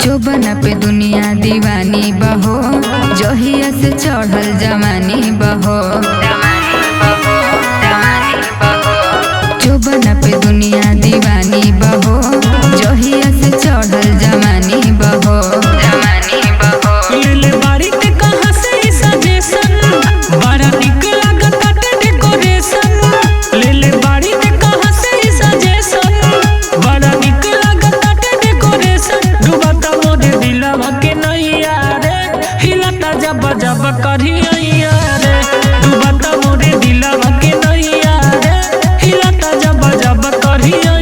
जोबना पे दुनिया दीवानी बहो, जहिया से चढ़ल जवानी बहो। जोबना पे दुनिया दीवानी बहो, जहिया से चढ़ल जवानी बहो। ले बारी के कहां से सजेशन, बड़ा निक लागता डेकोरेशन। ले बारी के कहां से सजेशन, बड़ा निक लागता डेकोरेशन। डूबता मोरे दिलवा के नैया रे, हिलता जब जब करिया रे। डूबता मोरे दिलवा के नैया रे, हिलता जब जब करिया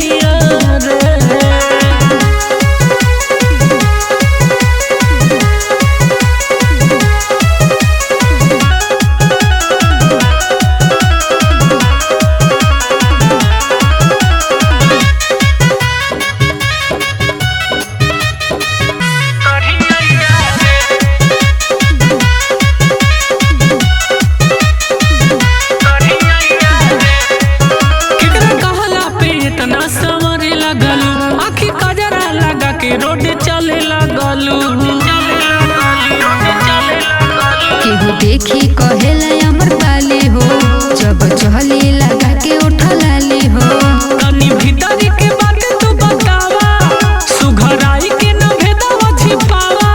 रे। रोड चले लगलू, केहू देखी कहेला अमर पाली हो, जब चहली लगा के उठलाली हो। तनी भीतरी के बात तू बतावा, सुघराई के न भेदवा छिपावा।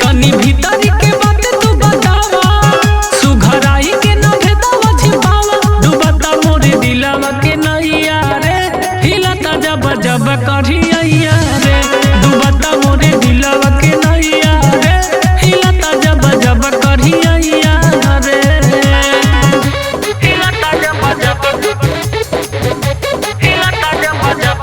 तनी भीतरी के बात तू बतावा, सुघराई के न भेदवा छिपावा। डूबता मोरे दिलवा के नैया रे, हिलता जब जब करिया रे। डूबता मोरे दिलवा के नैया रे, हिलता जब जब करिया रे। हिलता जब जब, हिलता जब जब।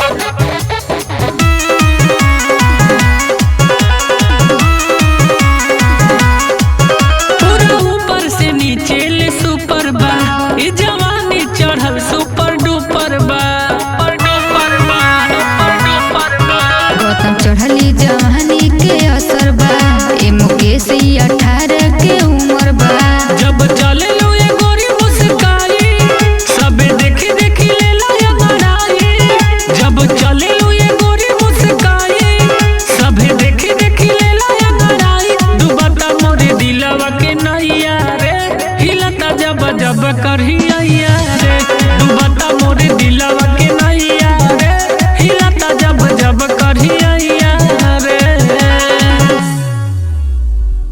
पूरा ऊपर से नीचे ले सुपर बा, ई जवानी चढ़ल सुपर डुपर बा। गौतम चढ़ली जवानी के असर बा, ए मुकेश 18 के उम्र बा। जब चले लो ये गोरी मुस्काई, सबे देखी देखी ले ला ये बड़ाई। जब चले लो ये गोरी मुस्काई, सबे देखी देखी ले ला ये बड़ाई। डूबता मोरे दिलवा के नैया रे, हिलता जब जब करी